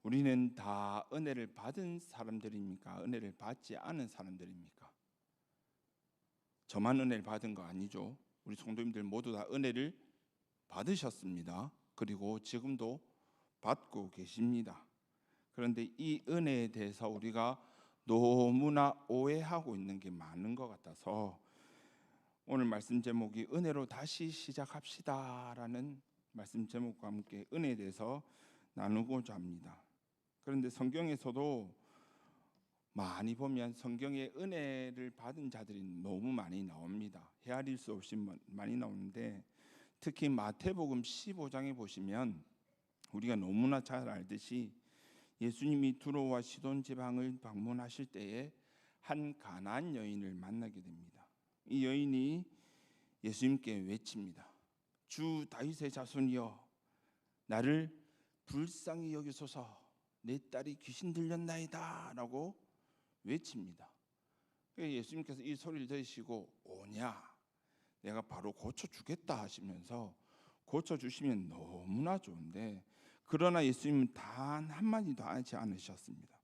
우리는 다 은혜를 받은 사람들입니까? 은혜를 받지 않은 사람들입니까? 저만 은혜를 받은 거 아니죠. 우리 성도님들 모두 다 은혜를 받으셨습니다. 그리고 지금도 받고 계십니다. 그런데 이 은혜에 대해서 우리가 너무나 오해하고 있는 게 많은 것 같아서 오늘 말씀 제목이 은혜로 다시 시작합시다라는 말씀 제목과 함께 은혜에 대해서 나누고자 합니다. 그런데 성경에서도 많이 보면 성경에 은혜를 받은 자들이 너무 많이 나옵니다. 헤아릴 수 없이 많이 나오는데 특히 마태복음 15장에 보시면 우리가 너무나 잘 알듯이 예수님이 두로와 시돈 지방을 방문하실 때에 한 가나안 여인을 만나게 됩니다. 이 여인이 예수님께 외칩니다. 주 다윗의 자손이여, 나를 불쌍히 여기소서, 내 딸이 귀신 들렸나이다 라고 외칩니다. 예수님께서 이 소리를 들으시고 오냐, 내가 바로 고쳐주겠다 하시면서 고쳐주시면 너무나 좋은데, 그러나 예수님은 단 한마디도 하지 않으셨습니다.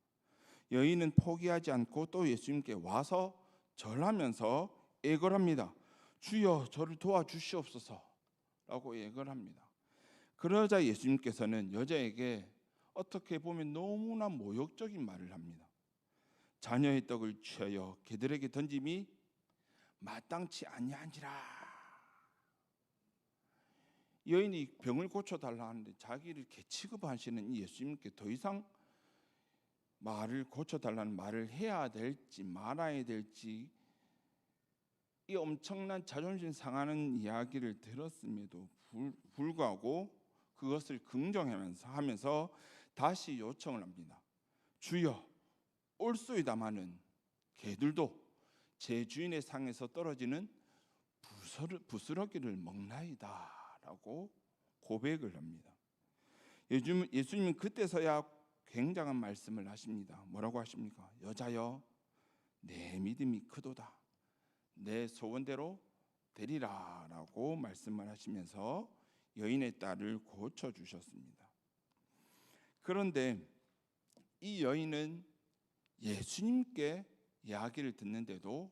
여인은 포기하지 않고 또 예수님께 와서 절하면서 애걸합니다. 주여, 저를 도와주시옵소서 라고 애걸합니다. 그러자 예수님께서는 여자에게 어떻게 보면 너무나 모욕적인 말을 합니다. 자녀의 떡을 취하여 개들에게 던짐이 마땅치 아니하니라. 여인이 병을 고쳐달라 하는데 자기를 개취급하시는 예수님께 더 이상 말을 고쳐달라는 말을 해야 될지 말아야 될지 이 엄청난 자존심 상하는 이야기를 들었음에도 불구하고 그것을 긍정하면서 다시 요청을 합니다. 주여, 올소이다마는 개들도 제 주인의 상에서 떨어지는 부스러기를 먹나이다 라고 고백을 합니다. 예수님은 그때서야 굉장한 말씀을 하십니다. 뭐라고 하십니까? 여자여, 내 믿음이 크도다, 내 소원대로 되리라 라고 말씀을 하시면서 여인의 딸을 고쳐주셨습니다. 그런데 이 여인은 예수님께 이야기를 듣는데도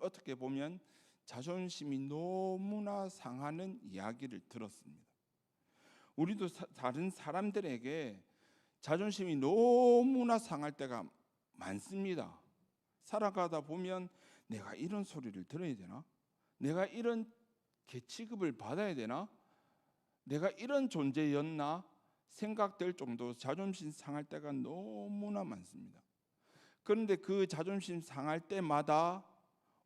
어떻게 보면 자존심이 너무나 상하는 이야기를 들었습니다. 우리도 다른 사람들에게 자존심이 너무나 상할 때가 많습니다. 살아가다 보면 내가 이런 소리를 들어야 되나? 내가 이런 계치급을 받아야 되나? 내가 이런 존재였나? 생각될 정도로 자존심 상할 때가 너무나 많습니다. 그런데 그 자존심 상할 때마다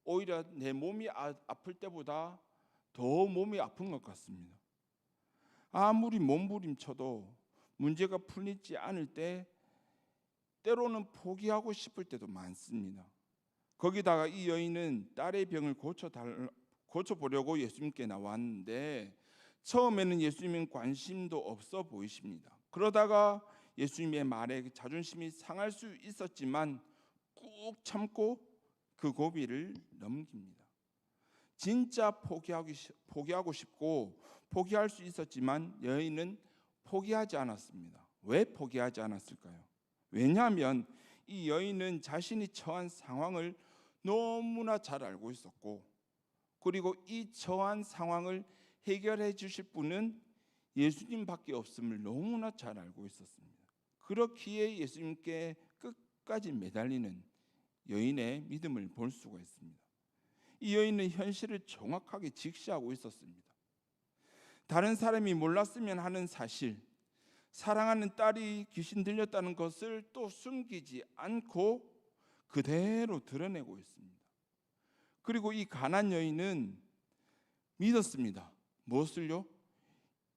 오히려 내 몸이 아플 때보다 더 몸이 아픈 것 같습니다. 아무리 몸부림쳐도 문제가 풀리지 않을 때 때로는 포기하고 싶을 때도 많습니다. 거기다가 이 여인은 딸의 병을 고쳐보려고 예수님께 나왔는데 처음에는 예수님은 관심도 없어 보이십니다. 그러다가 예수님의 말에 자존심이 상할 수 있었지만 꾹 참고 그 고비를 넘깁니다. 진짜 포기하고 싶고 포기할 수 있었지만 여인은 포기하지 않았습니다. 왜 포기하지 않았을까요? 왜냐하면 이 여인은 자신이 처한 상황을 너무나 잘 알고 있었고, 그리고 이 처한 상황을 해결해 주실 분은 예수님밖에 없음을 너무나 잘 알고 있었습니다. 그렇기에 예수님께 끝까지 매달리는 여인의 믿음을 볼 수가 있습니다. 이 여인은 현실을 정확하게 직시하고 있었습니다. 다른 사람이 몰랐으면 하는 사실, 사랑하는 딸이 귀신 들렸다는 것을 또 숨기지 않고 그대로 드러내고 있습니다. 그리고 이 가난안 여인은 믿었습니다. 무엇을요?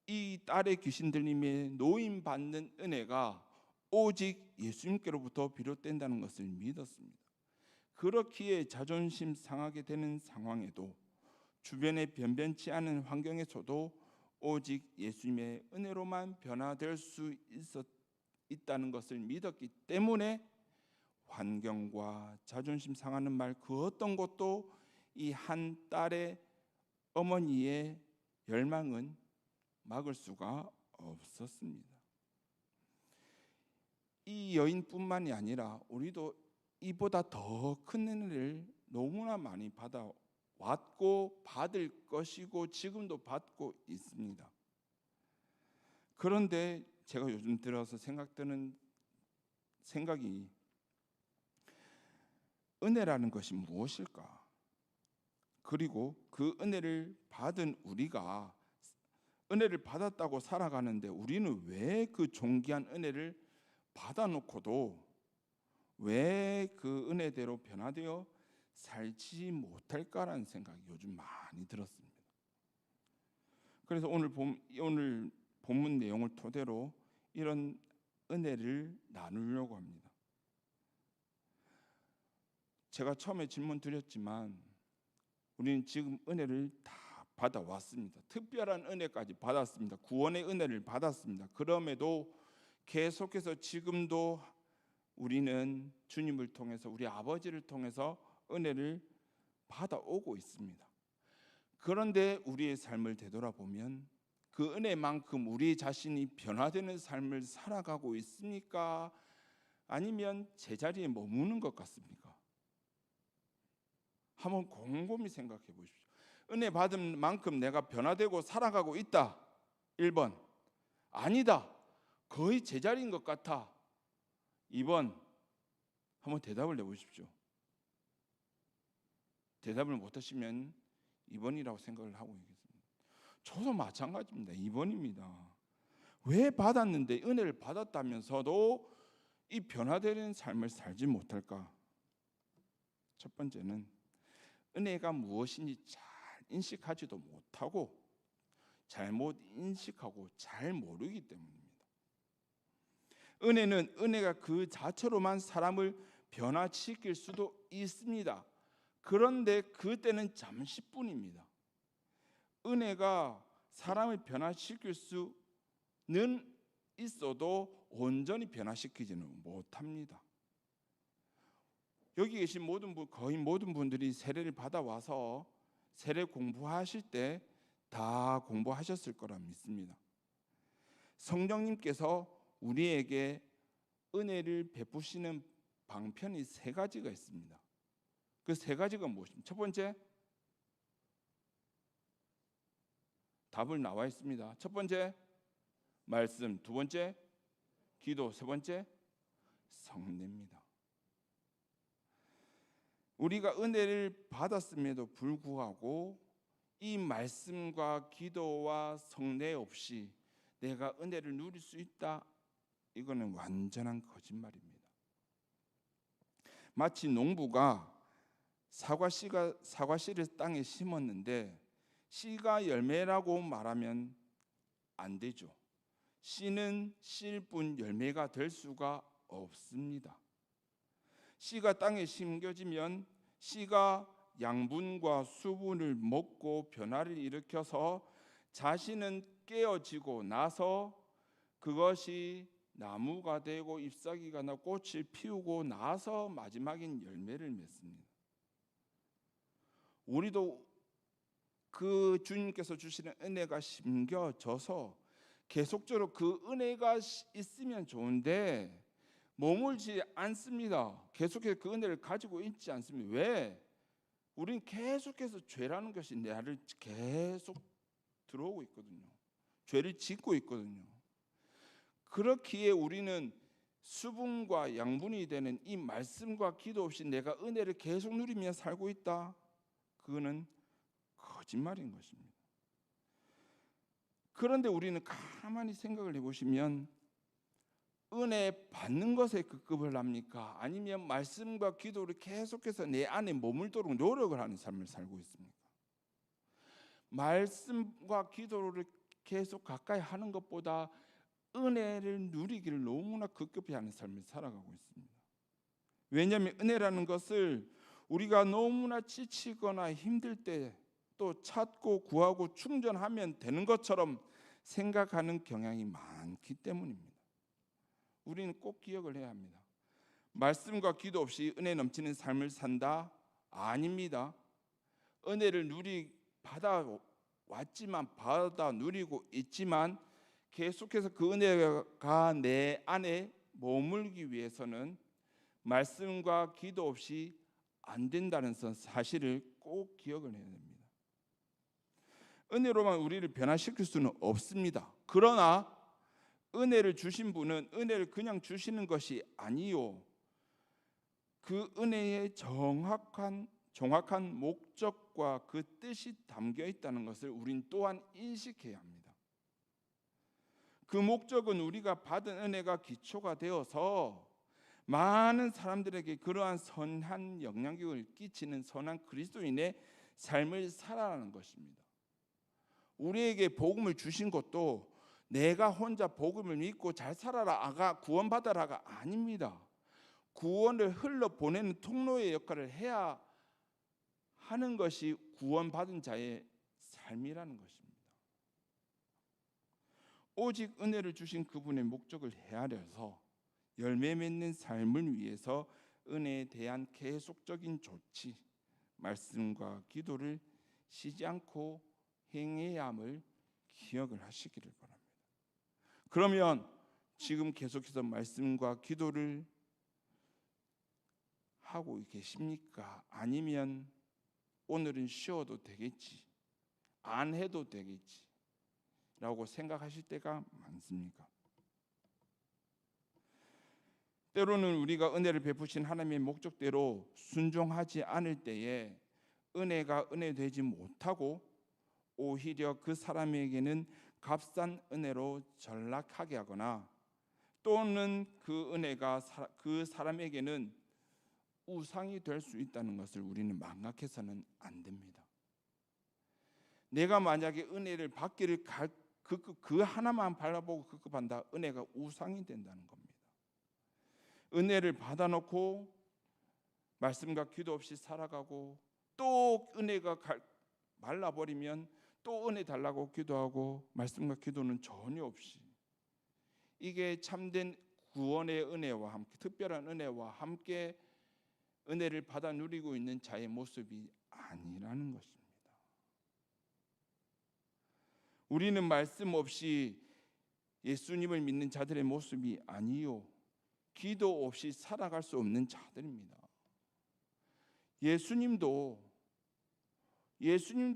이 딸의 귀신 들림에 노임받는 은혜가 오직 예수님께로부터 비롯된다는 것을 믿었습니다. 그렇기에 자존심 상하게 되는 상황에도, 주변에 변변치 않은 환경에서도 오직 예수님의 은혜로만 변화될 수 있다는 것을 믿었기 때문에 환경과 자존심 상하는 말 그 어떤 것도 이 한 딸의 어머니의 열망은 막을 수가 없었습니다. 이 여인뿐만이 아니라 우리도 이보다 더 큰 은혜를 너무나 많이 받아왔고 받을 것이고 지금도 받고 있습니다. 그런데 제가 요즘 들어서 생각드는 생각이, 은혜라는 것이 무엇일까? 그리고 그 은혜를 받은 우리가 은혜를 받았다고 살아가는데 우리는 왜 그 존귀한 은혜를 받아놓고도 왜 그 은혜대로 변화되어 살지 못할까라는 생각이 요즘 많이 들었습니다. 그래서 오늘 본문 내용을 토대로 이런 은혜를 나누려고 합니다. 제가 처음에 질문 드렸지만 우리는 지금 은혜를 다 받아왔습니다. 특별한 은혜까지 받았습니다. 구원의 은혜를 받았습니다. 그럼에도 계속해서 지금도 우리는 주님을 통해서, 우리 아버지를 통해서 은혜를 받아오고 있습니다. 그런데 우리의 삶을 되돌아보면 그 은혜만큼 우리 자신이 변화되는 삶을 살아가고 있습니까? 아니면 제자리에 머무는 것 같습니까? 한번 곰곰이 생각해 보십시오. 은혜 받은 만큼 내가 변화되고 살아가고 있다. 1번. 아니다. 거의 제자리인 것 같아. 2번. 한번 대답을 내보십시오. 대답을 못하시면 2번이라고 생각을 하고 있겠습니다. 저도 마찬가지입니다. 2번입니다. 왜 받았는데, 은혜를 받았다면서도 이 변화되는 삶을 살지 못할까? 첫 번째는 은혜가 무엇인지 잘 인식하지도 못하고 잘못 인식하고 잘 모르기 때문입니다. 은혜가 그 자체로만 사람을 변화시킬 수도 있습니다. 그런데 그때는 잠시뿐입니다. 은혜가 사람을 변화시킬 수는 있어도 온전히 변화시키지는 못합니다. 여기 계신 거의 모든 분들이 세례를 받아와서 세례 공부하실 때 다 공부하셨을 거라 믿습니다. 성령님께서 우리에게 은혜를 베푸시는 방편이 3가지가 있습니다. 그 3가지가 무엇입니까? 첫 번째, 답을 나와 있습니다. 첫 번째, 말씀. 두 번째, 기도. 세 번째, 성례입니다. 우리가 은혜를 받았음에도 불구하고 이 말씀과 기도와 성례 없이 내가 은혜를 누릴 수 있다? 이거는 완전한 거짓말입니다. 마치 농부가 사과씨를 땅에 심었는데 씨가 열매라고 말하면 안 되죠. 씨는 씨일 뿐 열매가 될 수가 없습니다. 씨가 땅에 심겨지면 씨가 양분과 수분을 먹고 변화를 일으켜서 자신은 깨어지고 나서 그것이 나무가 되고 잎사귀가 나고 꽃을 피우고 나서 마지막엔 열매를 맺습니다. 우리도 그 주님께서 주시는 은혜가 심겨져서 계속적으로 그 은혜가 있으면 좋은데 머물지 않습니다. 계속해서 그 은혜를 가지고 있지 않습니다. 왜? 우리는 계속해서 죄라는 것이 내 안을 계속 들어오고 있거든요. 죄를 짓고 있거든요. 그렇기에 우리는 수분과 양분이 되는 이 말씀과 기도 없이 내가 은혜를 계속 누리며 살고 있다. 그거는 거짓말인 것입니다. 그런데 우리는 가만히 생각을 해보시면 은혜 받는 것에 급급을 합니까? 아니면 말씀과 기도를 계속해서 내 안에 머물도록 노력을 하는 삶을 살고 있습니까? 말씀과 기도를 계속 가까이 하는 것보다 은혜를 누리기를 너무나 급급히 하는 삶을 살아가고 있습니다. 왜냐하면 은혜라는 것을 우리가 너무나 지치거나 힘들 때 또 찾고 구하고 충전하면 되는 것처럼 생각하는 경향이 많기 때문입니다. 우리는 꼭 기억을 해야 합니다. 말씀과 기도 없이 은혜 넘치는 삶을 산다? 아닙니다. 은혜를 받아 누리고 있지만 계속해서 그 은혜가 내 안에 머물기 위해서는 말씀과 기도 없이 안 된다는 사실을 꼭 기억을 해야 됩니다. 은혜로만 우리를 변화시킬 수는 없습니다. 그러나 은혜를 주신 분은 은혜를 그냥 주시는 것이 아니요, 그 은혜의 정확한 목적과 그 뜻이 담겨 있다는 것을 우린 또한 인식해야 합니다. 그 목적은 우리가 받은 은혜가 기초가 되어서 많은 사람들에게 그러한 선한 영향력을 끼치는 선한 그리스도인의 삶을 살아가는 것입니다. 우리에게 복음을 주신 것도 내가 혼자 복음을 믿고 잘 살아라, 구원받아라가 아닙니다. 구원을 흘러보내는 통로의 역할을 해야 하는 것이 구원받은 자의 삶이라는 것입니다. 오직 은혜를 주신 그분의 목적을 헤아려서 열매 맺는 삶을 위해서 은혜에 대한 계속적인 조치, 말씀과 기도를 쉬지 않고 행해야 함을 기억을 하시기를 바랍니다. 그러면 지금 계속해서 말씀과 기도를 하고 계십니까? 아니면 오늘은 쉬어도 되겠지, 안 해도 되겠지 라고 생각하실 때가 많습니까? 때로는 우리가 은혜를 베푸신 하나님의 목적대로 순종하지 않을 때에 은혜가 은혜되지 못하고 오히려 그 사람에게는 값싼 은혜로 전락하게 하거나, 또는 그 은혜가 그 사람에게는 우상이 될 수 있다는 것을 우리는 망각해서는 안 됩니다. 내가 만약에 은혜를 받기를 그 하나만 바라보고 급급한다, 은혜가 우상이 된다는 겁니다. 은혜를 받아놓고 말씀과 기도 없이 살아가고 또 은혜가 말라버리면 또 은혜 달라고 기도하고 말씀과 기도는 전혀 없이, 이게 참된 구원의 은혜와 함께, 특별한 은혜와 함께 은혜를 받아 누리고 있는 자의 모습이 아니라는 것입니다. 우리는 말씀 없이 예수님을 믿는 자들의 모습이 아니요, 기도 없이 살아갈 수 없는 자들입니다. 예수님도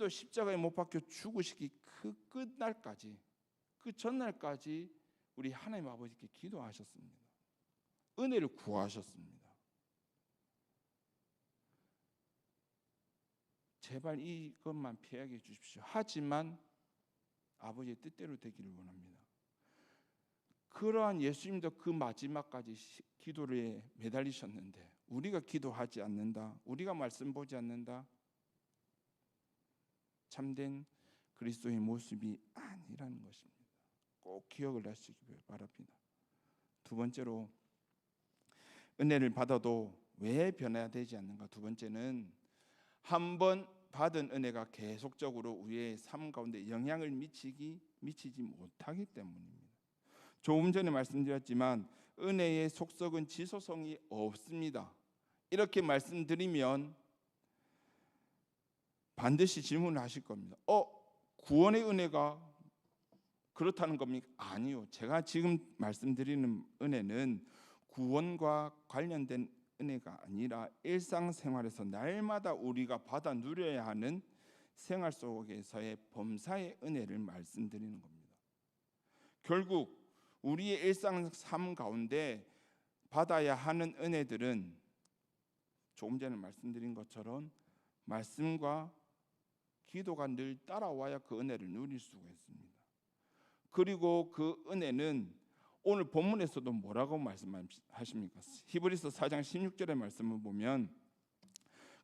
십자가에 못 박혀 죽으시기 그 끝날까지, 그 전날까지 우리 하나님 아버지께 기도하셨습니다. 은혜를 구하셨습니다. 제발 이것만 피하게 해주십시오. 하지만 아버지의 뜻대로 되기를 원합니다. 그러한 예수님도 그 마지막까지 기도에 매달리셨는데, 우리가 기도하지 않는다, 우리가 말씀 보지 않는다, 참된 그리스도의 모습이 아니라는 것입니다. 꼭 기억을 하시기 바랍니다. 두 번째로, 은혜를 받아도 왜 변화되지 않는가? 두 번째는 한번 받은 은혜가 계속적으로 우리의 삶 가운데 영향을 미치지 못하기 때문입니다. 조금 전에 말씀드렸지만 은혜의 속성은 지속성이 없습니다. 이렇게 말씀드리면 반드시 질문을 하실 겁니다. 구원의 은혜가 그렇다는 겁니까? 아니요. 제가 지금 말씀드리는 은혜는 구원과 관련된 은혜가 아니라 일상생활에서 날마다 우리가 받아 누려야 하는 생활 속에서의 범사의 은혜를 말씀드리는 겁니다. 결국 우리의 일상 삶 가운데 받아야 하는 은혜들은 조금 전에 말씀드린 것처럼 말씀과 기도가 늘 따라와야 그 은혜를 누릴 수가 있습니다. 그리고 그 은혜는 오늘 본문에서도 뭐라고 말씀하십니까? 히브리서 4장 16절의 말씀을 보면,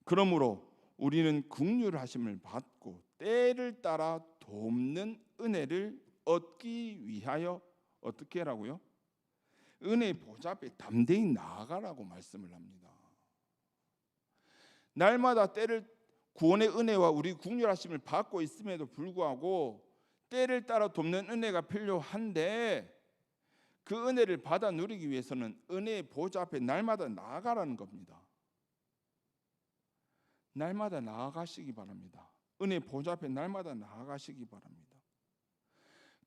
그러므로 우리는 긍휼하심을 받고 때를 따라 돕는 은혜를 얻기 위하여 어떻게 하라고요? 은혜의 보좌 앞에 담대히 나아가라고 말씀을 합니다. 날마다 구원의 은혜와 우리 긍휼하심을 받고 있음에도 불구하고 때를 따라 돕는 은혜가 필요한데, 그 은혜를 받아 누리기 위해서는 은혜의 보좌 앞에 날마다 나아가라는 겁니다. 날마다 나아가시기 바랍니다. 은혜의 보좌 앞에 날마다 나아가시기 바랍니다.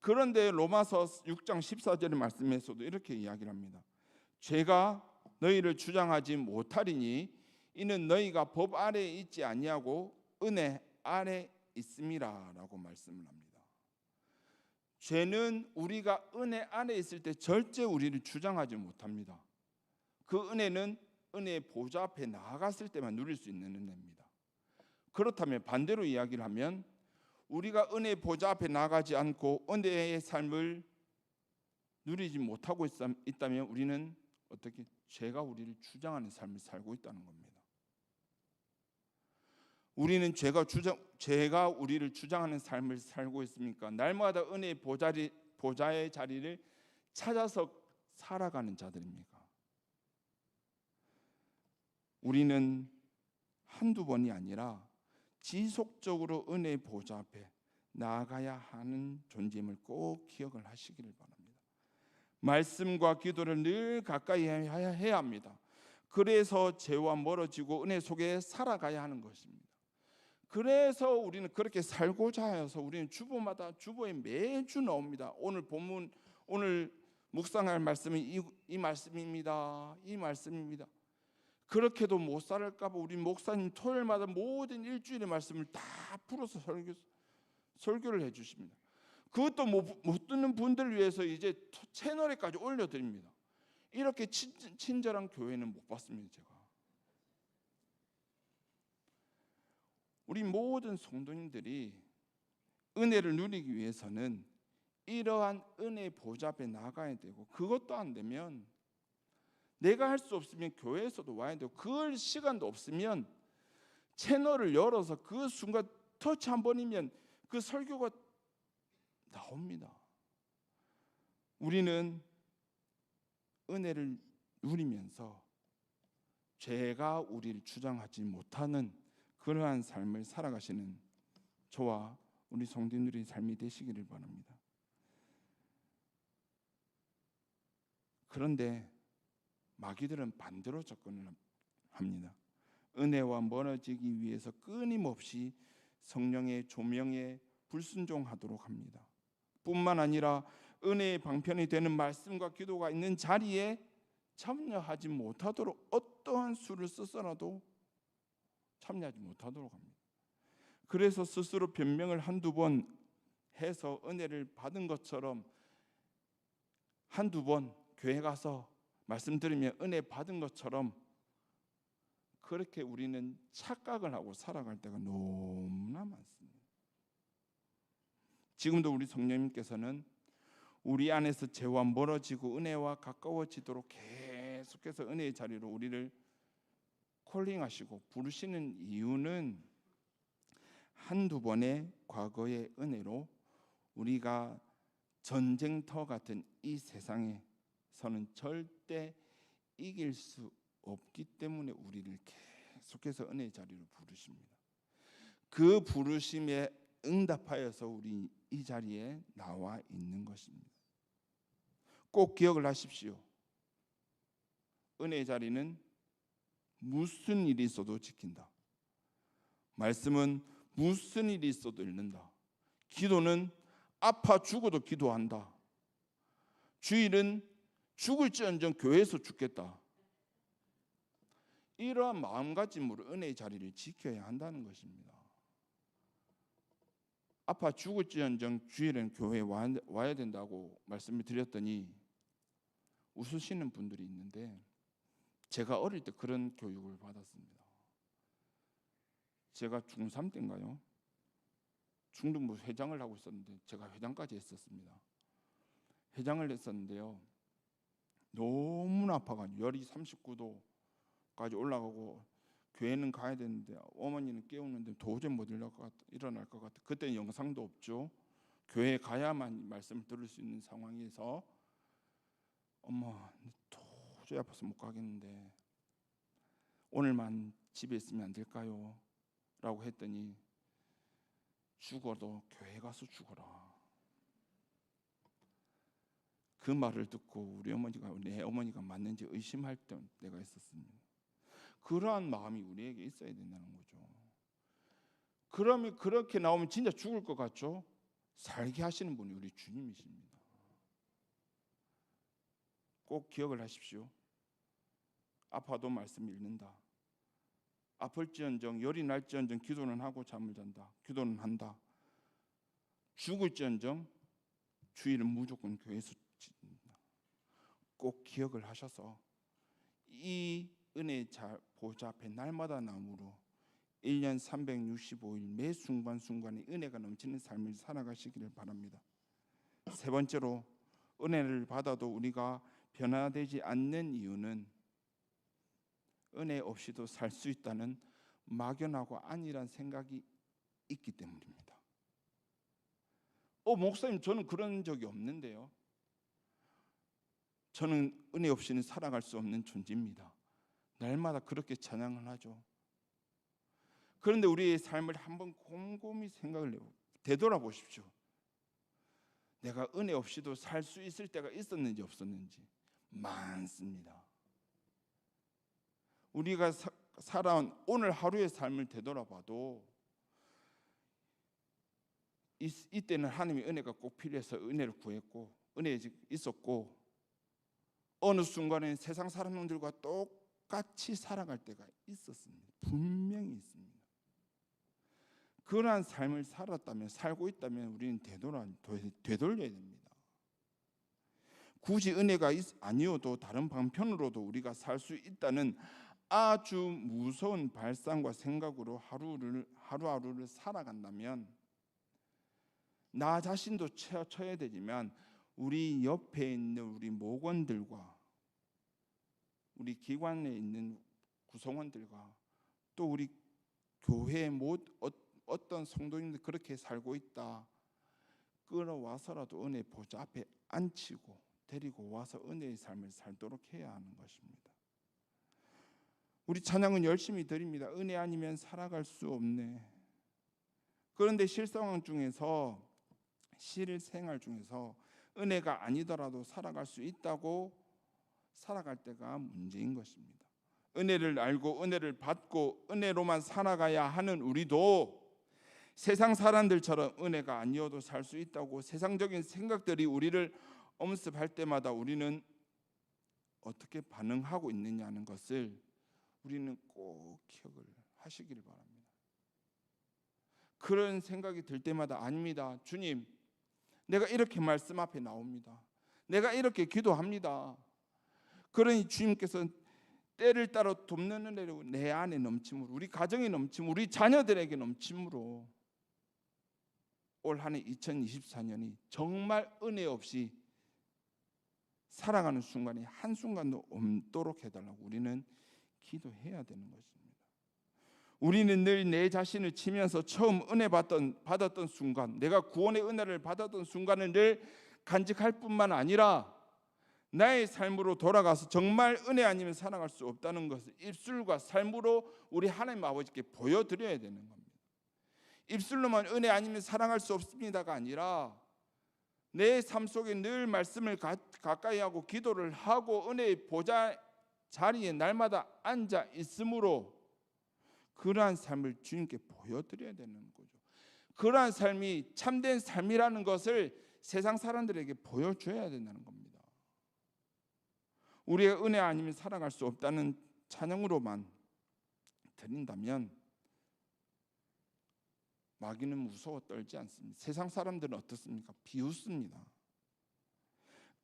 그런데 로마서 6장 14절의 말씀에서도 이렇게 이야기를 합니다. 죄가 너희를 주장하지 못하리니 이는 너희가 법 아래에 있지 아니하고 은혜 아래 있음이라라고 말씀을 합니다. 죄는 우리가 은혜 안에 있을 때 절대 우리를 주장하지 못합니다. 그 은혜는 은혜의 보좌 앞에 나아갔을 때만 누릴 수 있는 은혜입니다. 그렇다면 반대로 이야기를 하면 우리가 은혜의 보좌 앞에 나가지 않고 은혜의 삶을 누리지 못하고 있다면 우리는 어떻게 죄가 우리를 주장하는 삶을 살고 있다는 겁니다. 우리는 죄가 우리를 주장하는 삶을 살고 있습니까? 날마다 은혜의 보좌의 자리를 찾아서 살아가는 자들입니까? 우리는 한두 번이 아니라 지속적으로 은혜의 보좌 앞에 나아가야 하는 존재임을 꼭 기억을 하시기를 바랍니다. 말씀과 기도를 늘 가까이 해야 합니다. 그래서 죄와 멀어지고 은혜 속에 살아가야 하는 것입니다. 그래서 우리는 그렇게 살고자 하여서 우리는 주보에 매주 나옵니다. 오늘 본문, 오늘 묵상할 말씀은 이 말씀입니다. 이 말씀입니다. 그렇게도 못 살을까 봐 우리 목사님 토요일마다 모든 일주일의 말씀을 다 풀어서 설교를 해주십니다. 그것도 못 듣는 분들 위해서 이제 채널에까지 올려드립니다. 이렇게 친절한 교회는 못 봤습니다. 제가. 우리 모든 성도님들이 은혜를 누리기 위해서는 이러한 은혜의 보좌 앞에 나가야 되고, 그것도 안 되면 내가 할 수 없으면 교회에서도 와야 되고, 그럴 시간도 없으면 채널을 열어서 그 순간 터치 한 번이면 그 설교가 나옵니다. 우리는 은혜를 누리면서 죄가 우리를 주장하지 못하는 그러한 삶을 살아가시는 저와 우리 성도님들의 삶이 되시기를 바랍니다. 그런데 마귀들은 반대로 접근을 합니다. 은혜와 멀어지기 위해서 끊임없이 성령의 조명에 불순종하도록 합니다. 뿐만 아니라 은혜의 방편이 되는 말씀과 기도가 있는 자리에 참여하지 못하도록 어떠한 수를 써서라도 참여하지 못하도록 합니다. 그래서 스스로 변명을 한두 번 해서 은혜를 받은 것처럼 한두 번 교회 가서 말씀 들으면 은혜 받은 것처럼 그렇게 우리는 착각을 하고 살아갈 때가 너무나 많습니다. 지금도 우리 성령님께서는 우리 안에서 죄와 멀어지고 은혜와 가까워지도록 계속해서 은혜의 자리로 우리를 콜링하시고 부르시는 이유는 한두 번의 과거의 은혜로 우리가 전쟁터 같은 이 세상에서는 절대 이길 수 없기 때문에 우리를 계속해서 은혜의 자리로 부르십니다. 그 부르심에 응답하여서 우리 이 자리에 나와 있는 것입니다. 꼭 기억을 하십시오. 은혜의 자리는 무슨 일이 있어도 지킨다. 말씀은 무슨 일이 있어도 읽는다. 기도는 아파 죽어도 기도한다. 주일은 죽을지언정 교회에서 죽겠다. 이러한 마음가짐으로 은혜의 자리를 지켜야 한다는 것입니다. 아파 죽을지언정 주일은 교회에 와야 된다고 말씀을 드렸더니 웃으시는 분들이 있는데, 제가 어릴 때 그런 교육을 받았습니다. 제가 중3 때인가요? 중등부 회장을 하고 있었는데 제가 회장까지 했었습니다. 회장을 했었는데요, 너무나 아파가지고 열이 39도까지 올라가고 교회는 가야 되는데 어머니는 깨우는데 도저히 못 일어날 것 같아. 그때는 영상도 없죠. 교회에 가야만 말씀을 들을 수 있는 상황에서 엄마 도저히 아파서 못 가겠는데 오늘만 집에 있으면 안 될까요? 라고 했더니 죽어도 교회 가서 죽어라. 그 말을 듣고 내 어머니가 맞는지 의심할 때가 있었습니다. 그러한 마음이 우리에게 있어야 된다는 거죠. 그러면 그렇게 나오면 진짜 죽을 것 같죠? 살게 하시는 분이 우리 주님이십니다. 꼭 기억을 하십시오. 아파도 말씀 읽는다. 아플지언정 열이 날지언정 기도는 하고 잠을 잔다. 기도는 한다. 죽을지언정 주일은 무조건 교회에서 지킨다. 꼭 기억을 하셔서 이 은혜 보좌 앞에 날마다 나무로 1년 365일 매 순간순간에 은혜가 넘치는 삶을 살아가시기를 바랍니다. 세 번째로, 은혜를 받아도 우리가 변화되지 않는 이유는 은혜 없이도 살 수 있다는 막연하고 안일한 생각이 있기 때문입니다. 목사님, 저는 그런 적이 없는데요. 저는 은혜 없이는 살아갈 수 없는 존재입니다. 날마다 그렇게 찬양을 하죠. 그런데 우리의 삶을 한번 곰곰이 생각을 되돌아보십시오. 내가 은혜 없이도 살 수 있을 때가 있었는지 없었는지 많습니다. 우리가 살아온 오늘 하루의 삶을 되돌아봐도 이때는 하나님의 은혜가 꼭 필요해서 은혜를 구했고 은혜가 있었고, 어느 순간에 세상 사람들과 똑같이 살아갈 때가 있었습니다. 분명히 있습니다. 그러한 삶을 살고 있다면 우리는 되돌려야 됩니다. 굳이 은혜가 아니어도 다른 방편으로도 우리가 살 수 있다는 아주 무서운 발상과 생각으로 하루하루를 살아간다면 나 자신도 쳐야 되지만 우리 옆에 있는 우리 목원들과 우리 기관에 있는 구성원들과 또 우리 교회 어떤 성도님들 그렇게 살고 있다, 끌어와서라도 은혜 보좌 앞에 앉히고 데리고 와서 은혜의 삶을 살도록 해야 하는 것입니다. 우리 찬양은 열심히 드립니다. 은혜 아니면 살아갈 수 없네. 그런데 실생활 중에서 은혜가 아니더라도 살아갈 수 있다고 살아갈 때가 문제인 것입니다. 은혜를 알고 은혜를 받고 은혜로만 살아가야 하는 우리도 세상 사람들처럼 은혜가 아니어도 살 수 있다고 세상적인 생각들이 우리를 엄습할 때마다 우리는 어떻게 반응하고 있느냐는 것을 우리는 꼭 기억을 하시기를 바랍니다. 그런 생각이 들 때마다 아닙니다. 주님, 내가 이렇게 말씀 앞에 나옵니다. 내가 이렇게 기도합니다. 그러니 주님께서 때를 따라 돕는 은혜로 내 안에 넘침으로, 우리 가정에 넘침으로, 우리 자녀들에게 넘침으로 올 한 해 2024년이 정말 은혜 없이 살아가는 순간이 한순간도 없도록 해달라고 우리는 기도해야 되는 것입니다. 우리는 늘 내 자신을 치면서 처음 은혜 받았던 순간, 내가 구원의 은혜를 받았던 순간을 늘 간직할 뿐만 아니라 나의 삶으로 돌아가서 정말 은혜 아니면 살아갈 수 없다는 것을 입술과 삶으로 우리 하나님 아버지께 보여드려야 되는 겁니다. 입술로만 은혜 아니면 살아갈 수 없습니다가 아니라 내 삶 속에 늘 말씀을 가까이 하고 기도를 하고 은혜의 보좌 자리에 날마다 앉아 있으므로 그러한 삶을 주님께 보여드려야 되는 거죠. 그러한 삶이 참된 삶이라는 것을 세상 사람들에게 보여줘야 된다는 겁니다. 우리의 은혜 아니면 살아갈 수 없다는 찬양으로만 드린다면 마귀는 무서워 떨지 않습니다. 세상 사람들은 어떻습니까? 비웃습니다.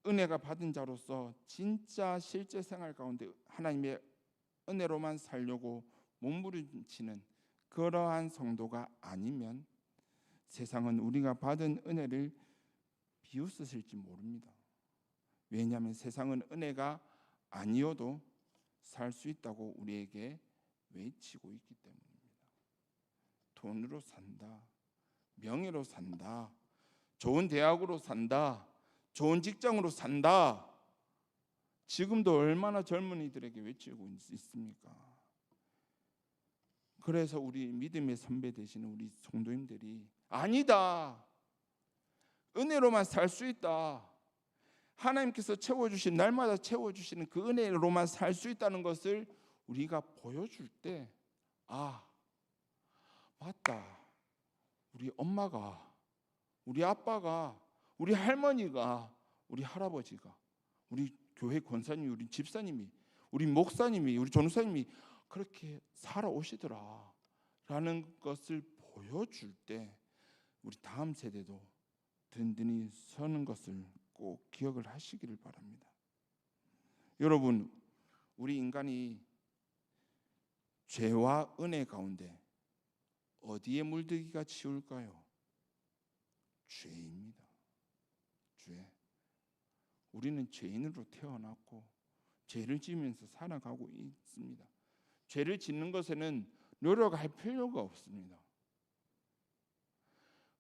은혜가 받은 자로서 진짜 실제 생활 가운데 하나님의 은혜로만 살려고 몸부림치는 그러한 성도가 아니면 세상은 우리가 받은 은혜를 비웃으실지 모릅니다. 왜냐하면 세상은 은혜가 아니어도 살 수 있다고 우리에게 외치고 있기 때문입니다. 돈으로 산다, 명예로 산다, 좋은 대학으로 산다, 좋은 직장으로 산다. 지금도 얼마나 젊은이들에게 외치고 있습니까? 그래서 우리 믿음의 선배 되시는 우리 성도님들이 아니다, 은혜로만 살 수 있다, 하나님께서 채워주신, 날마다 채워주시는 그 은혜로만 살 수 있다는 것을 우리가 보여줄 때, 아, 맞다, 우리 엄마가, 우리 아빠가, 우리 할머니가, 우리 할아버지가, 우리 교회 권사님, 우리 집사님이 우리 목사님이, 우리 전도사님이 그렇게 살아오시더라 라는 것을 보여줄 때 우리 다음 세대도 든든히 서는 것을 꼭 기억을 하시기를 바랍니다. 여러분, 우리 인간이 죄와 은혜 가운데 어디에 물들기가 쉬울까요? 죄입니다. 죄. 우리는 죄인으로 태어났고 죄를 지으면서 살아가고 있습니다. 죄를 짓는 것에는 노력할 필요가 없습니다.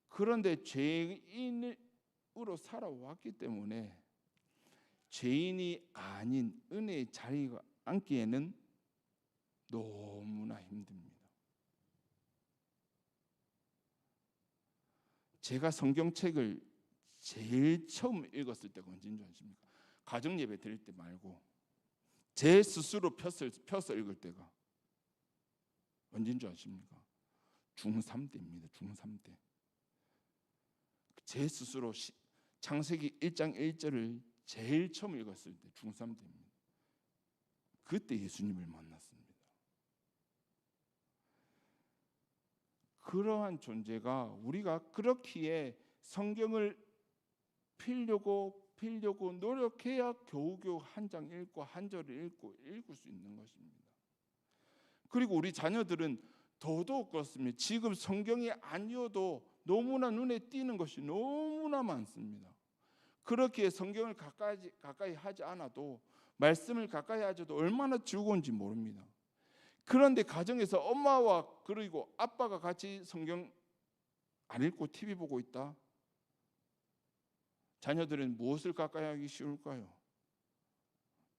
그런데 죄인으로 살아왔기 때문에 죄인이 아닌 은혜의 자리에 앉기에는 너무나 힘듭니다. 제가 성경책을 제일 처음 읽었을 때가 언제인 줄 아십니까? 가정 예배 드릴 때 말고 제 스스로 펴서 읽을 때가 언제인 줄 아십니까? 중3 때입니다. 중3 때. 제 스스로 창세기 1장 1절을 제일 처음 읽었을 때 중3 때입니다. 그때 예수님을 만났습니다. 그러한 존재가 우리가 그렇기에 성경을 필려고 노력해야 겨우겨우 한 장 읽고 한 절을 읽을 수 있는 것입니다. 그리고 우리 자녀들은 더더욱 그렇습니다. 지금 성경이 아니어도 너무나 눈에 띄는 것이 너무나 많습니다. 그렇게 성경을 가까이 하지 않아도 말씀을 가까이 하셔도 얼마나 즐거운지 모릅니다. 그런데 가정에서 엄마와 그리고 아빠가 같이 성경 안 읽고 TV 보고 있다. 자녀들은 무엇을 가까이 하기 쉬울까요?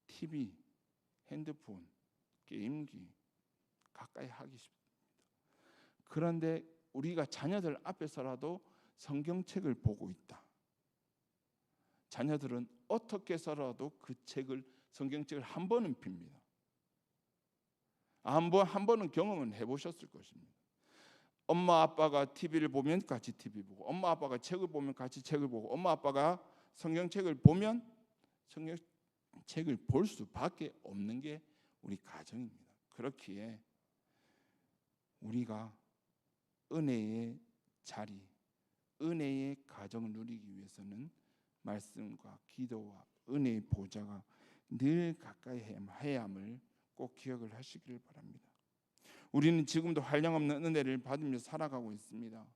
TV, 핸드폰, 게임기 가까이 하기 쉽습니다. 그런데 우리가 자녀들 앞에서라도 성경책을 보고 있다. 자녀들은 어떻게 해서라도 그 성경책을 한 번은 핍니다. 한 번은 경험은 해보셨을 것입니다. 엄마 아빠가 TV를 보면 같이 TV 보고, 엄마 아빠가 책을 보면 같이 책을 보고, 엄마 아빠가 성경책을 보면 성경책을 볼 수밖에 없는 게 우리 가정입니다. 그렇기에 우리가 은혜의 자리, 은혜의 가정을 누리기 위해서는 말씀과 기도와 은혜의 보좌가 늘 가까이 해야 함을 꼭 기억을 하시기를 바랍니다. 우리는 지금도 한량없는 은혜를 받으며 살아가고 있습니다.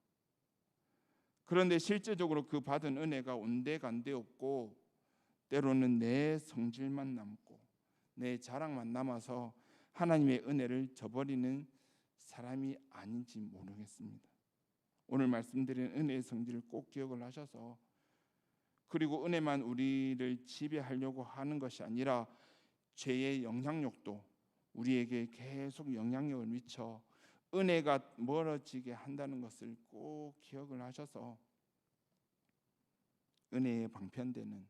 그런데 실제적으로 그 받은 은혜가 온데간데 없고 때로는 내 성질만 남고 내 자랑만 남아서 하나님의 은혜를 저버리는 사람이 아닌지 모르겠습니다. 오늘 말씀드린 은혜의 성질을 꼭 기억을 하셔서, 그리고 은혜만 우리를 지배하려고 하는 것이 아니라 죄의 영향력도 우리에게 계속 영향력을 미쳐 은혜가 멀어지게 한다는 것을 꼭 기억을 하셔서 은혜에 방편되는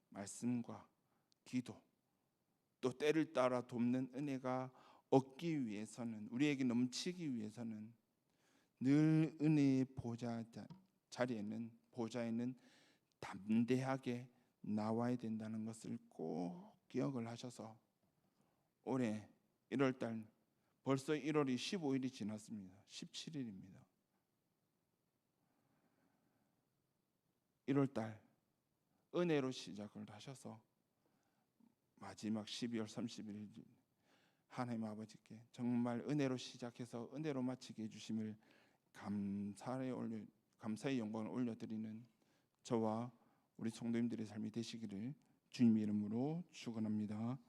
말씀과 기도, 또 때를 따라 돕는 은혜가 얻기 위해서는, 우리에게 넘치기 위해서는 늘 은혜의 보좌에는 담대하게 나와야 된다는 것을 꼭 기억을 하셔서, 올해 1월달 벌써 1월이 15일이 지났습니다. 17일입니다. 1월달 은혜로 시작을 하셔서 마지막 12월 31일 하나님 아버지께 정말 은혜로 시작해서 은혜로 마치게 해주심을 감사의 영광을 올려드리는 저와 우리 성도님들의 삶이 되시기를 주님의 이름으로 축원합니다.